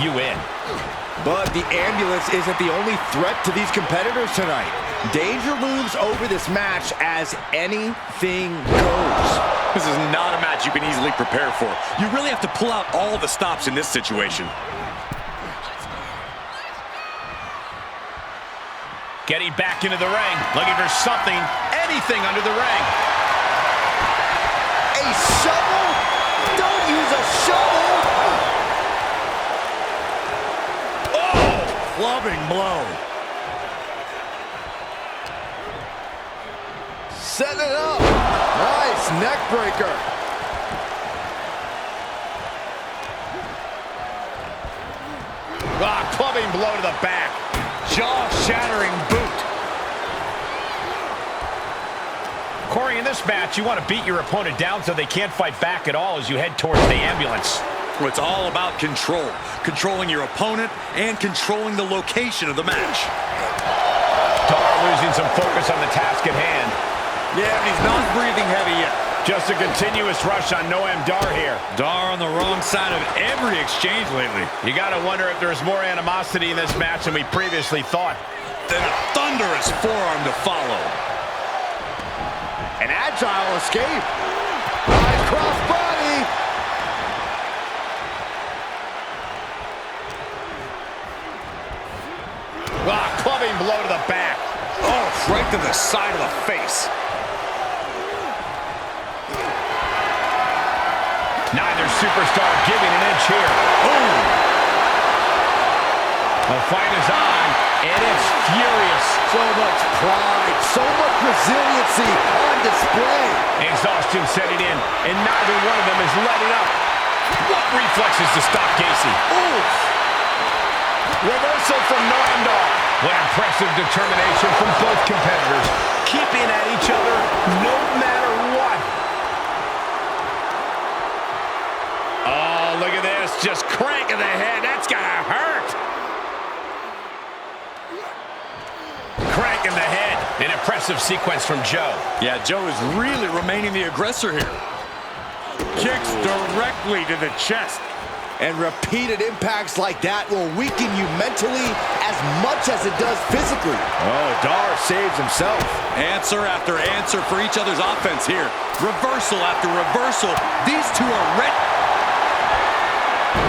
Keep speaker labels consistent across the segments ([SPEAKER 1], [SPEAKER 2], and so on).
[SPEAKER 1] you in.
[SPEAKER 2] But the ambulance isn't the only threat to these competitors tonight. Danger looms over this match as anything goes.
[SPEAKER 3] This is not a match you can easily prepare for. You really have to pull out all the stops in this situation.
[SPEAKER 1] Getting back into the ring, looking for something, anything under the ring.
[SPEAKER 2] A shovel? Don't use a shovel!
[SPEAKER 3] Oh! Clubbing blow.
[SPEAKER 2] Set it up. Nice neck breaker.
[SPEAKER 1] Ah, clubbing blow to the back. Jaw-shattering boot. Corey, in this match, you want to beat your opponent down so they can't fight back at all as you head towards the ambulance.
[SPEAKER 3] Well, it's all about control. Controlling your opponent and controlling the location of the match.
[SPEAKER 1] Dar losing some focus on the task at hand.
[SPEAKER 3] Yeah, but he's not breathing heavy yet.
[SPEAKER 1] Just a continuous rush on Noam Dar here.
[SPEAKER 3] Dar on the wrong side of every exchange lately.
[SPEAKER 1] You got to wonder if there's more animosity in this match than we previously thought.
[SPEAKER 3] Then a thunderous forearm to follow.
[SPEAKER 2] An agile escape. Nice crossbody.
[SPEAKER 1] Ah, clubbing blow to the back.
[SPEAKER 3] Oh, right to the side of the face.
[SPEAKER 1] Neither superstar giving an inch here.
[SPEAKER 3] Boom!
[SPEAKER 1] The fight is on, and it's furious.
[SPEAKER 2] So much pride, so much resiliency on display.
[SPEAKER 1] Exhaustion setting in, and neither one of them is letting up. What reflexes to stop Gacy?
[SPEAKER 2] Oof.
[SPEAKER 1] Reversal from Noam Dar. What impressive determination from both competitors, keeping at each other no matter what. Oh, look at this, just cranking the head. That's gotta hurt. Cranking the head. An impressive sequence from Joe.
[SPEAKER 3] Yeah, Joe is really remaining the aggressor here. Kicks directly to the chest.
[SPEAKER 2] And repeated impacts like that will weaken you mentally as much as it does physically. Oh, Dar saves himself.
[SPEAKER 3] Answer after answer for each other's offense here. Reversal after reversal. These two are ready.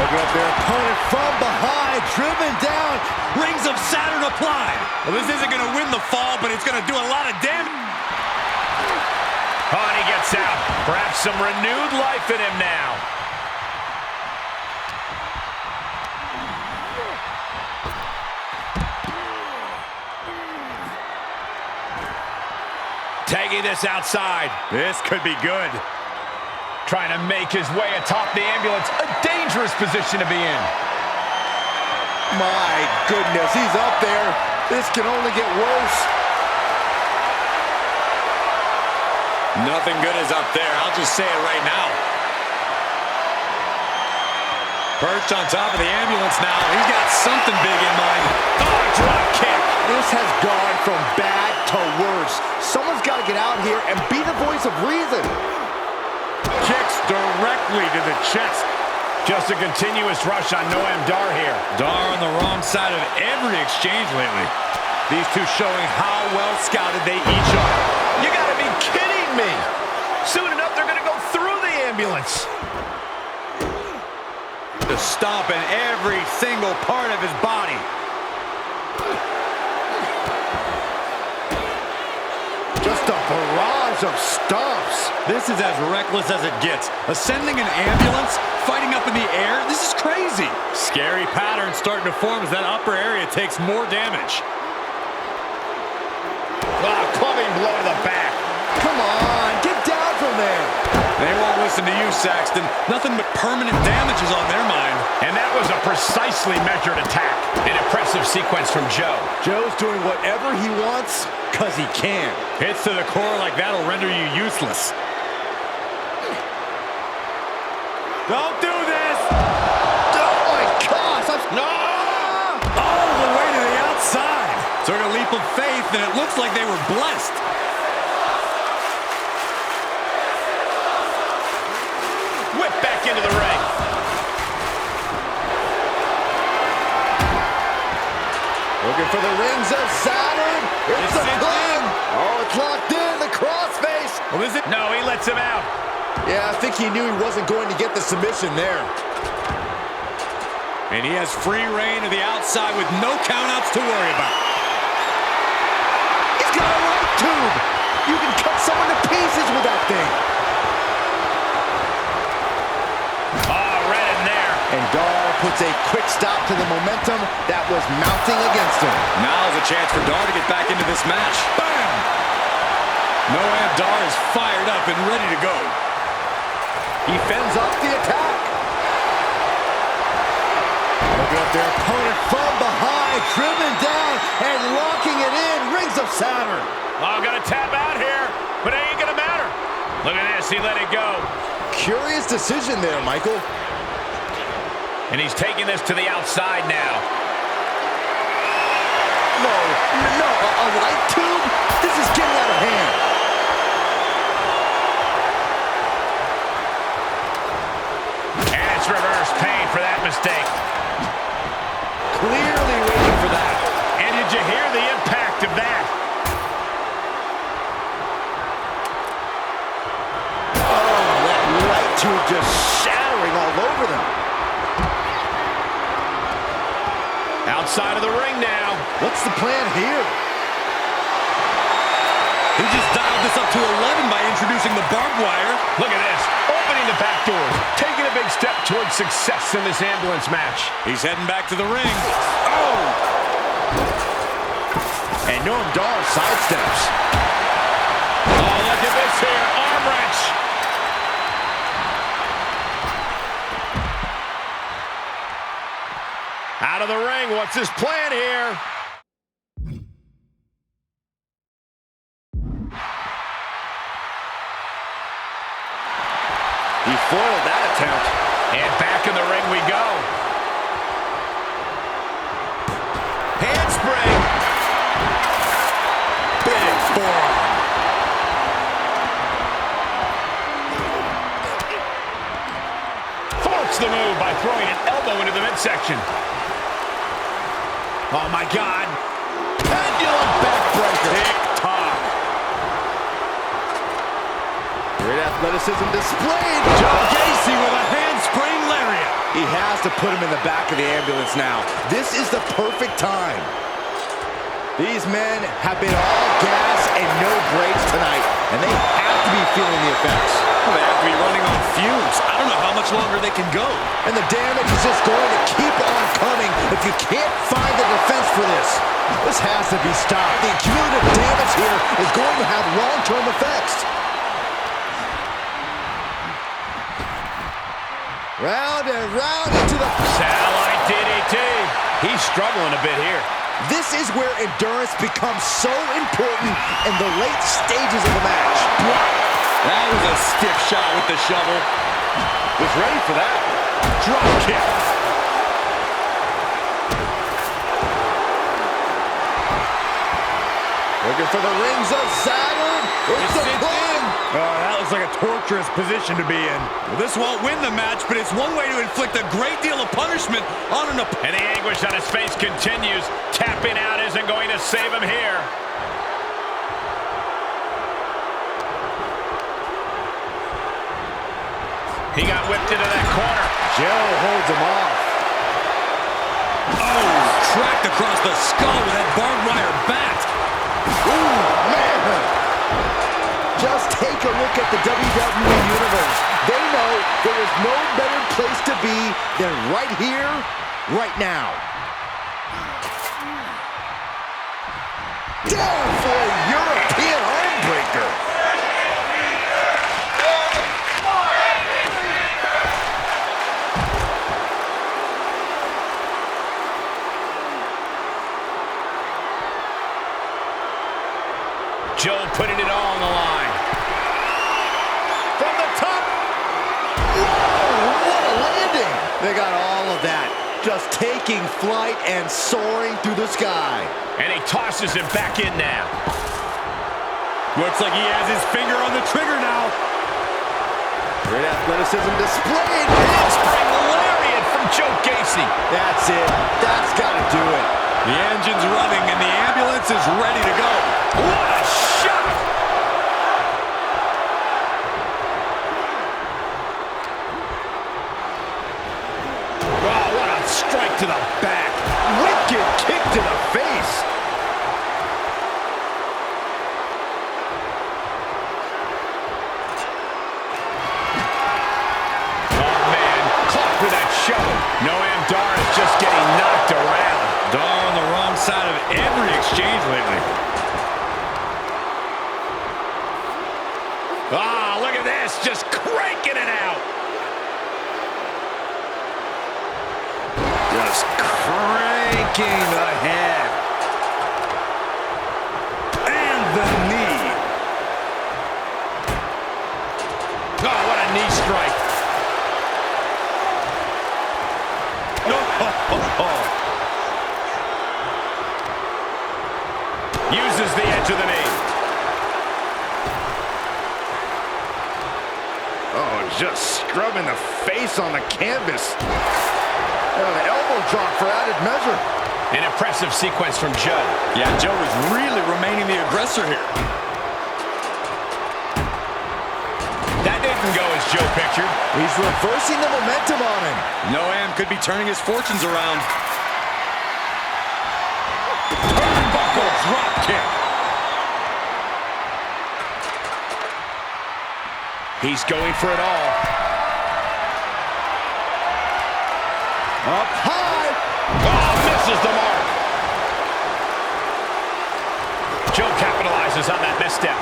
[SPEAKER 2] Look at their opponent from behind, driven down.
[SPEAKER 3] Rings of Saturn applied. Well, this isn't going to win the fall, but it's going to do a lot of damage.
[SPEAKER 1] Oh, and he gets out. Perhaps some renewed life in him now. Tagging this outside.
[SPEAKER 3] This could be good.
[SPEAKER 1] Trying to make his way atop the ambulance. A dangerous position to be in.
[SPEAKER 2] My goodness, he's up there. This can only get worse.
[SPEAKER 3] Nothing good is up there. I'll just say it right now. Perched on top of the ambulance now. He's got something big in mind.
[SPEAKER 1] Oh, drop kick.
[SPEAKER 2] This has gone from bad to worse. Someone's got to get out here and be the voice of reason.
[SPEAKER 3] Kicks directly to the chest.
[SPEAKER 1] Just a continuous rush on Noam Dar here.
[SPEAKER 3] Dar on the wrong side of every exchange lately. These two showing how well scouted they each are.
[SPEAKER 1] You gotta be kidding me. Soon enough, they're gonna go through the ambulance.
[SPEAKER 3] To stomp in every single part of his body.
[SPEAKER 2] Just a barrage of stomps.
[SPEAKER 3] This is as reckless as it gets. Ascending an ambulance, fighting up in the air, this is crazy. Scary pattern starting to form as that upper area takes more damage.
[SPEAKER 1] Ah, clubbing blow to the back.
[SPEAKER 2] Come on, get down from there.
[SPEAKER 3] They won't listen to you, Saxton. Nothing but permanent damages on their mind.
[SPEAKER 1] And that was a precisely measured attack. An impressive sequence from Joe.
[SPEAKER 2] Joe's doing whatever he wants because he can.
[SPEAKER 3] Hits to the core like that'll render you useless. Don't do this!
[SPEAKER 2] Oh my gosh!
[SPEAKER 3] No! All the way to the outside. Took a leap of faith, and it looks like they were blessed.
[SPEAKER 1] Whip back into the ring.
[SPEAKER 2] Looking for the rings of Saturn. It's a play. Oh, it's locked in. The crossface.
[SPEAKER 1] Well, is it? No, he lets him out.
[SPEAKER 2] Yeah, I think he knew he wasn't going to get the submission there.
[SPEAKER 3] And he has free reign to the outside with no countouts to worry about.
[SPEAKER 2] He's got a right tube. You can cut someone to pieces with that thing.
[SPEAKER 1] Oh, right in there.
[SPEAKER 2] And Dar puts a quick stop to the momentum that was mounting against him.
[SPEAKER 3] Now's a chance for Dar to get back into this match. Bam! Noam Dar is fired up and ready to go.
[SPEAKER 2] He fends off the attack. Looking at their opponent from behind, driven down and locking it in. Rings of Saturn.
[SPEAKER 1] Oh, gonna tap out here, but it ain't gonna matter. Look at this, he let it go.
[SPEAKER 2] Curious decision there, Michael.
[SPEAKER 1] And he's taking this to the outside now.
[SPEAKER 2] No, a light tube? This is getting out of hand.
[SPEAKER 1] And it's reverse pain for that mistake.
[SPEAKER 2] Clearly waiting for that.
[SPEAKER 1] And did you hear the impact of that?
[SPEAKER 2] Oh, that light tube just shattering all over them.
[SPEAKER 1] Outside of the ring now.
[SPEAKER 2] What's the plan here?
[SPEAKER 3] He just dialed this up to 11 by introducing the barbed wire.
[SPEAKER 1] Look at this, opening the back doors, taking a big step towards success in this ambulance match.
[SPEAKER 3] He's heading back to the ring.
[SPEAKER 2] Oh! And Noam Dar sidesteps.
[SPEAKER 1] Oh, look at this here, arm wrench. Out of the ring, what's his plan here?
[SPEAKER 2] He foiled that attempt.
[SPEAKER 1] And back in the ring we go. Handspring.
[SPEAKER 2] Big forearm.
[SPEAKER 1] Forks the move by throwing an elbow into the midsection. Oh my God.
[SPEAKER 2] Pendulum backbreaker.
[SPEAKER 1] Tick-tock.
[SPEAKER 2] Great athleticism displayed.
[SPEAKER 3] Gacy with a handspring lariat.
[SPEAKER 2] He has to put him in the back of the ambulance now. This is the perfect time. These men have been all gas and no brakes tonight, and they have to be feeling the effects.
[SPEAKER 3] Well, they have to be running on fumes. I don't know how much longer they can go.
[SPEAKER 2] And the damage is just going to keep on coming if you can't find the defense for this. This has to be stopped. The cumulative damage here is going to have long-term effects. Round and round into the...
[SPEAKER 1] Satellite DDT. He's struggling a bit here.
[SPEAKER 2] This is where endurance becomes so important in the late stages of the match.
[SPEAKER 3] That was a stiff shot with the shovel.
[SPEAKER 2] Was ready for that.
[SPEAKER 1] Drop kick.
[SPEAKER 2] Looking for the rings of Saturn. It's the plane.
[SPEAKER 3] Oh, that looks like a torturous position to be in. Well, this won't win the match, but it's one way to inflict a great deal of punishment on an opponent.
[SPEAKER 1] And the anguish on his face continues. Tapping out isn't going to save him here. He got whipped into that corner.
[SPEAKER 2] Joe holds him off.
[SPEAKER 3] Oh, tracked across the skull with that barbed wire bat.
[SPEAKER 2] Ooh, man. Just take a look at the WWE Universe. They know there is no better place to be than right here, right now. Down for a European armbreaker.
[SPEAKER 1] Joe putting it all on the line. From the top.
[SPEAKER 2] Whoa, what a landing. They got all of that. Just taking flight and soaring through the sky.
[SPEAKER 1] And he tosses him back in now.
[SPEAKER 3] Looks like he has his finger on the trigger now.
[SPEAKER 2] Great athleticism displayed.
[SPEAKER 1] Handspring lariat from Joe Gacy.
[SPEAKER 2] That's it. That's got to do it.
[SPEAKER 3] The engine's running and the ambulance is ready to go. What a shot!
[SPEAKER 1] Oh, what a strike to the back. Wicked kick to the face. Oh, man. Caught with that shovel. Noam is just getting knocked around.
[SPEAKER 3] Dar on the wrong side of every exchange lately.
[SPEAKER 1] Ah, look at this. Just cranking it out.
[SPEAKER 3] Just cranking the head. And the knee.
[SPEAKER 1] Oh, what a knee strike. Uses the edge of the knee.
[SPEAKER 2] Oh, just scrubbing the face on the canvas. And an elbow drop for added measure.
[SPEAKER 1] An impressive sequence from Joe.
[SPEAKER 3] Yeah, Joe is really remaining the aggressor here.
[SPEAKER 1] That didn't go as Joe pictured.
[SPEAKER 2] He's reversing the momentum on him.
[SPEAKER 3] Noam could be turning his fortunes around.
[SPEAKER 1] Turnbuckle drop kick. He's going for it all.
[SPEAKER 2] Up high.
[SPEAKER 1] Oh, misses the mark. Joe capitalizes on that misstep.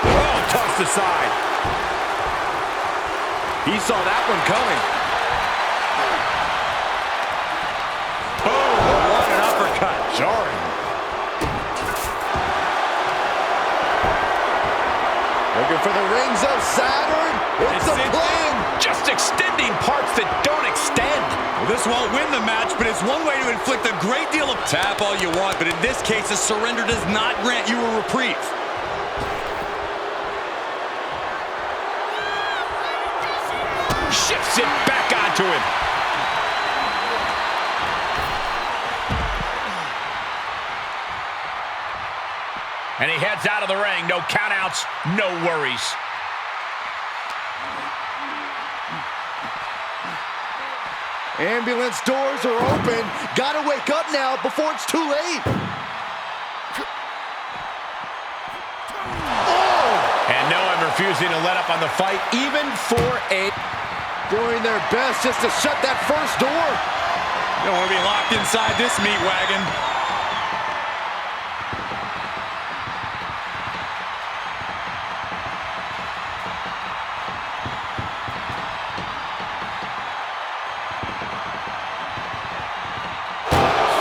[SPEAKER 1] Oh, tossed aside.
[SPEAKER 3] He saw that one coming.
[SPEAKER 1] Oh, what an uppercut.
[SPEAKER 2] Jarring. Looking for the rings of Saturn. It's a plane.
[SPEAKER 1] Just extending parts that don't extend.
[SPEAKER 3] Well, this won't win the match, but it's one way to inflict a great deal of tap all you want, but in this case, a surrender does not grant you a reprieve.
[SPEAKER 1] Shifts it back onto him. And he heads out of the ring. No countouts, no worries.
[SPEAKER 2] Ambulance doors are open. Gotta wake up now before it's too late. Oh!
[SPEAKER 1] And Noam refusing to let up on the fight, even for a...
[SPEAKER 2] Doing their best just to shut that first door.
[SPEAKER 3] You don't want to be locked inside this meat wagon.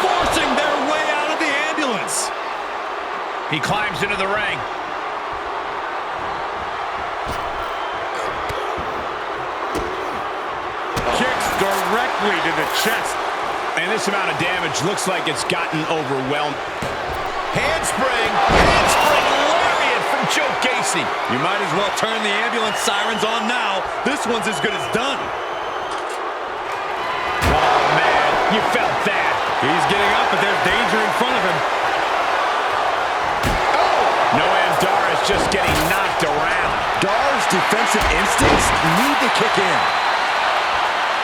[SPEAKER 3] Forcing their way out of the ambulance.
[SPEAKER 1] He climbs into the ring.
[SPEAKER 3] Kicks directly to the chest.
[SPEAKER 1] And this amount of damage looks like it's gotten overwhelmed. Handspring lariat from Joe Gacy.
[SPEAKER 3] You might as well turn the ambulance sirens on now. This one's as good as done.
[SPEAKER 1] Oh, man, you felt that.
[SPEAKER 3] He's getting up, but there's danger in front of him.
[SPEAKER 1] Noam Dar is just getting knocked around.
[SPEAKER 2] Dar's defensive instincts need to kick in.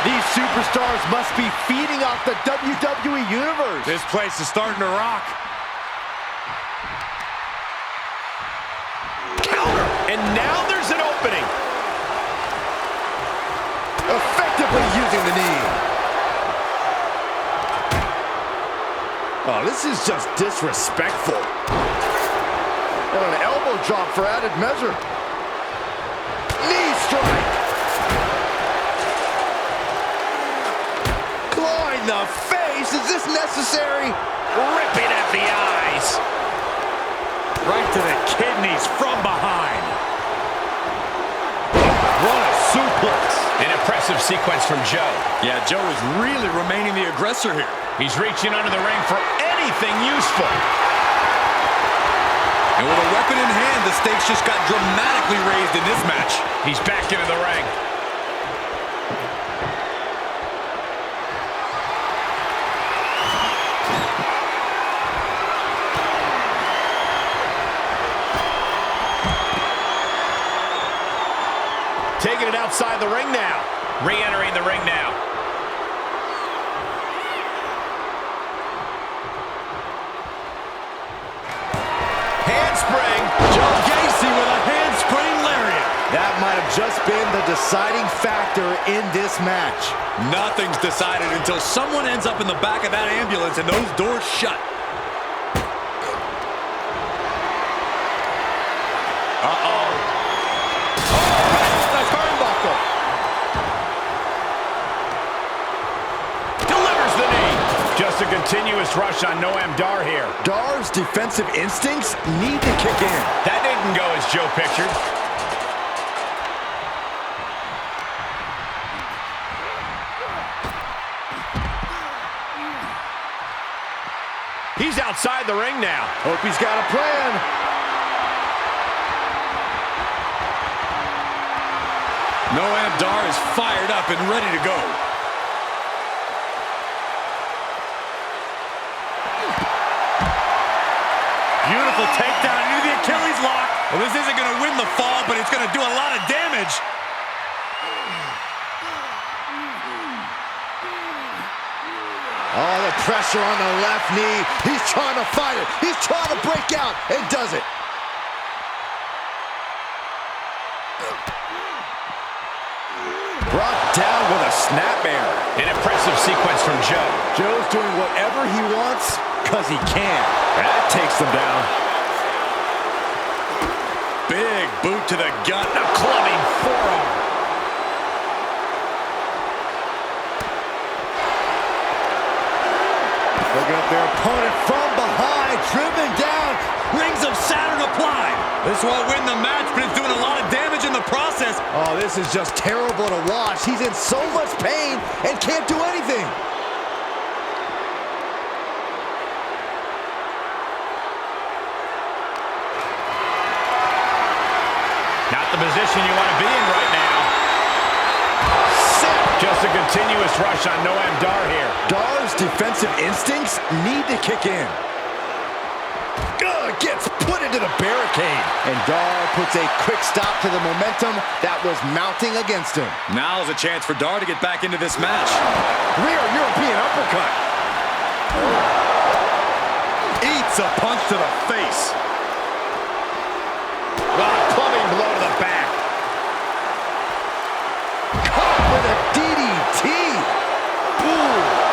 [SPEAKER 2] These superstars must be feeding off the WWE Universe.
[SPEAKER 3] This place is starting to rock.
[SPEAKER 1] Counter, and now there's an opening.
[SPEAKER 2] Effectively using the knee. Oh, this is just disrespectful. And an elbow drop for added measure. Knee strike. Clawing the face. Is this necessary?
[SPEAKER 1] Ripping at the eyes.
[SPEAKER 3] Right to the kidneys from behind. What a suplex.
[SPEAKER 1] An impressive sequence from Joe.
[SPEAKER 3] Yeah, Joe is really remaining the aggressor here.
[SPEAKER 1] He's reaching under the ring for anything useful.
[SPEAKER 3] And with a weapon in hand, the stakes just got dramatically raised in this match.
[SPEAKER 1] He's back into the ring. outside the ring now. Re-entering the ring now. Handspring.
[SPEAKER 3] Joe Gacy with a handspring lariat.
[SPEAKER 2] That might have just been the deciding factor in this match.
[SPEAKER 3] Nothing's decided until someone ends up in the back of that ambulance and those doors shut.
[SPEAKER 1] Uh-oh. Oh, the turnbuckle. Delivers the knee. Just a continuous rush on Noam Dar here.
[SPEAKER 2] Dar's defensive instincts need to kick in.
[SPEAKER 1] That didn't go as Joe pictured. He's outside the ring now.
[SPEAKER 2] Hope he's got a plan.
[SPEAKER 3] Noam Dar is fired up and ready to go. Beautiful takedown into the Achilles lock. Well, this isn't going to win the fall, but it's going to do a lot of damage.
[SPEAKER 2] Oh, the pressure on the left knee. He's trying to fight it. He's trying to break out and does it. Brought down with a snapmare.
[SPEAKER 1] An impressive sequence from Joe.
[SPEAKER 2] Joe's doing whatever he wants because he can.
[SPEAKER 1] That takes them down.
[SPEAKER 3] Big boot to the gut.
[SPEAKER 1] A clubbing forearm.
[SPEAKER 2] Looking at their opponent from behind, driven down.
[SPEAKER 3] Rings of Saturn applied. This won't win the match, but it's doing a lot of damage in the process.
[SPEAKER 2] Oh, this is just terrible to watch. He's in so much pain and can't do anything.
[SPEAKER 1] Not the position you want to be in right now. Just a continuous rush on Noam Dar here.
[SPEAKER 2] Dar's defensive instincts need to kick in. Gets put into the barricade. And Dar puts a quick stop to the momentum that was mounting against him.
[SPEAKER 3] Now is a chance for Dar to get back into this match.
[SPEAKER 2] Rear European uppercut.
[SPEAKER 3] Eats a punch to the face.
[SPEAKER 1] Clubbing blow to the back.
[SPEAKER 2] Caught with a DDT. Ooh.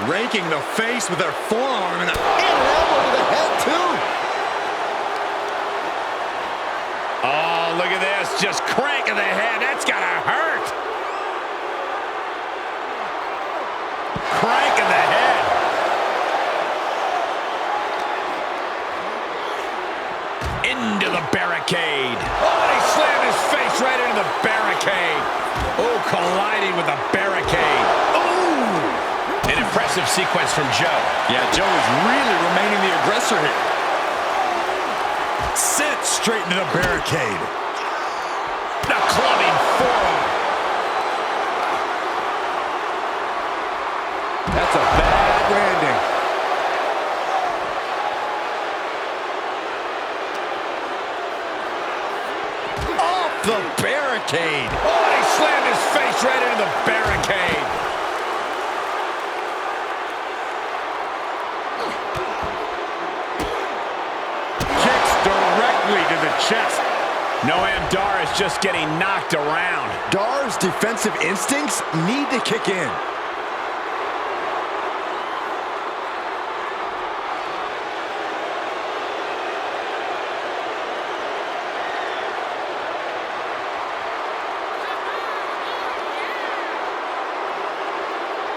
[SPEAKER 3] Raking the face with their forearm and
[SPEAKER 2] an elbow to the head, too.
[SPEAKER 1] Oh, look at this. Just cranking the head. That's got to hurt. Cranking the head. Into the barricade. Oh, he slammed his face right into the barricade. Oh, colliding with the barricade. Ooh. An impressive sequence from Joe.
[SPEAKER 3] Yeah, Joe is really remaining the aggressor here. Sent straight into the barricade.
[SPEAKER 1] The clubbing forearm.
[SPEAKER 2] That's a bad landing. Off the barricade.
[SPEAKER 1] Oh, he slammed his face right into the barricade.
[SPEAKER 3] To the chest.
[SPEAKER 1] Noam Dar is just getting knocked around.
[SPEAKER 2] Dar's defensive instincts need to kick in.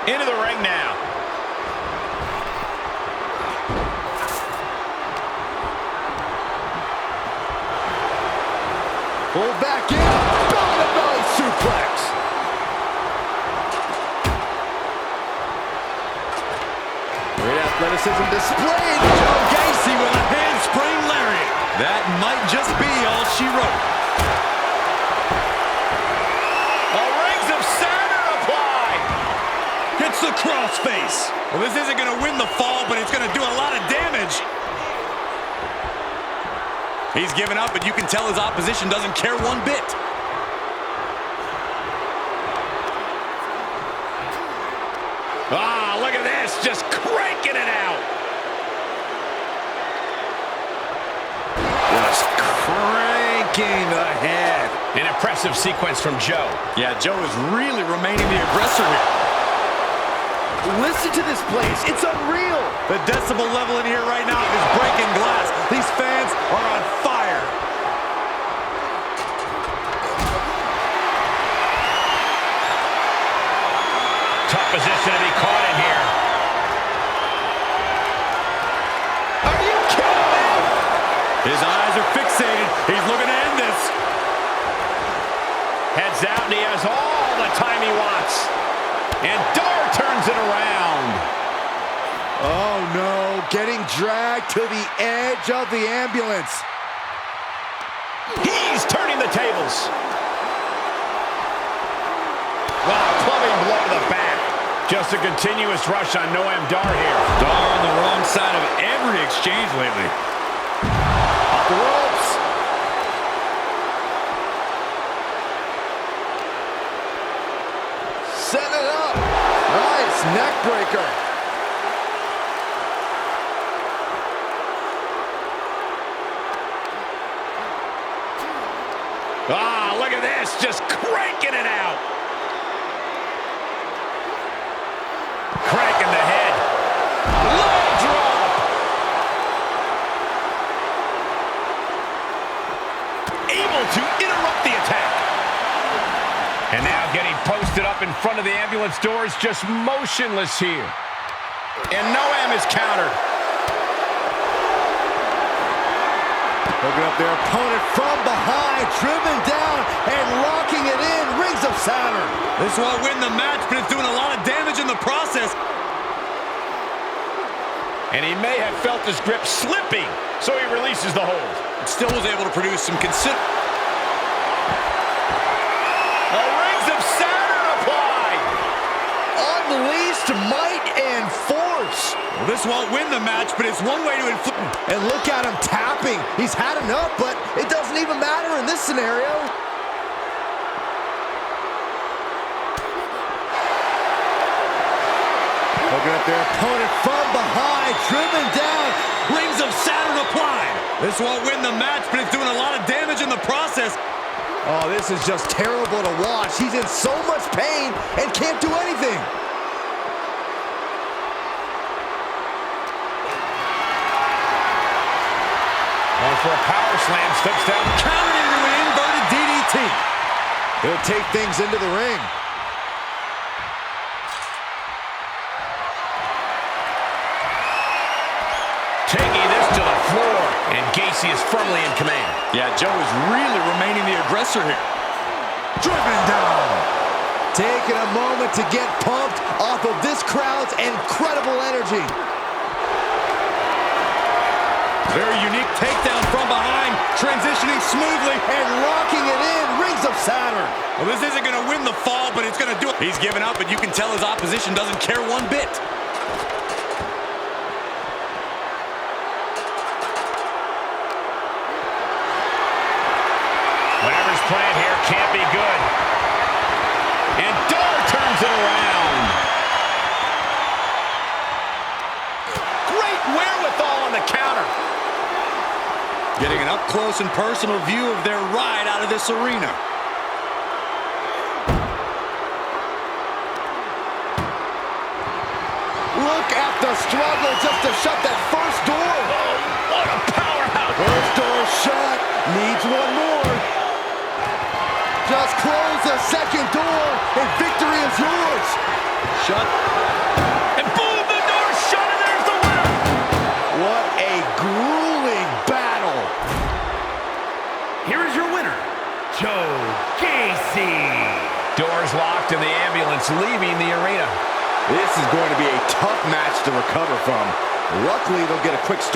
[SPEAKER 1] Into the ring now.
[SPEAKER 2] Pull back in. Belly-to-belly suplex. Great athleticism displayed.
[SPEAKER 3] Joe Gacy with a handspring lariat. That might just be all she wrote.
[SPEAKER 1] Rings of Saturn applied.
[SPEAKER 3] Gets the crossface. Well, this isn't going to win the fall, but it's going to do a lot of damage. He's given up, but you can tell his opposition doesn't care one bit.
[SPEAKER 1] Ah, look at this, just cranking it out. Just cranking ahead. An impressive sequence from Joe.
[SPEAKER 3] Yeah, Joe is really remaining the aggressor here.
[SPEAKER 2] Listen to this place. It's unreal.
[SPEAKER 3] The decibel level in here right now is breaking glass. These fans are on fire.
[SPEAKER 1] Tough position to be caught in here. Are you kidding me?
[SPEAKER 3] His eyes are fixated. He's looking to end this.
[SPEAKER 1] Heads out, and he has all the time he wants. And Dar turns it around.
[SPEAKER 2] Oh, no. Getting dragged to the edge of the ambulance.
[SPEAKER 1] He's turning the tables. Wow, clubbing blow to the back. Just a continuous rush on Noam Dar here.
[SPEAKER 3] Dar on the wrong side of every exchange lately.
[SPEAKER 2] Up the ropes. Set it up. Nice neck breaker.
[SPEAKER 1] Ah, look at this, just cranking it out. Cranking the head. Low drop. Able to interrupt the attack. And now getting posted up in front of the ambulance doors, just motionless here. And Noam is countered.
[SPEAKER 2] Looking up their opponent from behind, driven down and locking it in. Rings of Saturn.
[SPEAKER 3] This won't win the match, but it's doing a lot of damage in the process.
[SPEAKER 1] And he may have felt his grip slipping, so he releases the hold.
[SPEAKER 3] Still was able to produce some
[SPEAKER 1] The rings of Saturn applied.
[SPEAKER 2] Unleashed might and force.
[SPEAKER 3] Well, this won't win the match, but it's one way to inflict.
[SPEAKER 2] And look at him tapping. He's had enough, but it doesn't even matter in this scenario. Looking at their opponent from behind, driven down.
[SPEAKER 3] Rings of Saturn applied. This won't win the match, but it's doing a lot of damage in the process.
[SPEAKER 2] Oh, this is just terrible to watch. He's in so much pain and can't do anything.
[SPEAKER 1] Going for a power slam, steps down.
[SPEAKER 3] Countered into an inverted DDT.
[SPEAKER 2] They'll take things into the ring.
[SPEAKER 1] Taking this to the floor, and Gacy is firmly in command.
[SPEAKER 3] Yeah, Joe is really remaining the aggressor here.
[SPEAKER 2] Driven down. Taking a moment to get pumped off of this crowd's incredible energy.
[SPEAKER 3] Very unique takedown from behind, transitioning smoothly
[SPEAKER 2] And locking it in. Rings of Saturn.
[SPEAKER 3] Well, this isn't going to win the fall, but it's going to do it. He's given up, but you can tell his opposition doesn't care one bit.
[SPEAKER 1] Whatever's planned here can't be good. And Dar turns it around. Great wherewithal on the counter.
[SPEAKER 3] Getting an up-close and personal view of their ride out of this arena.
[SPEAKER 2] Look at the struggle just to shut that first door.
[SPEAKER 1] Oh, what a powerhouse.
[SPEAKER 2] First door shut. Needs one more. Just close the second door and victory is yours.
[SPEAKER 3] Shut.
[SPEAKER 1] And boom, the door's shut, and there's the winner.
[SPEAKER 2] What a grueling battle.
[SPEAKER 1] Here is your winner, Joe Gacy. Doors locked and the ambulance leaving the arena.
[SPEAKER 2] This is going to be a tough match to recover from. Luckily, they'll get a quick start.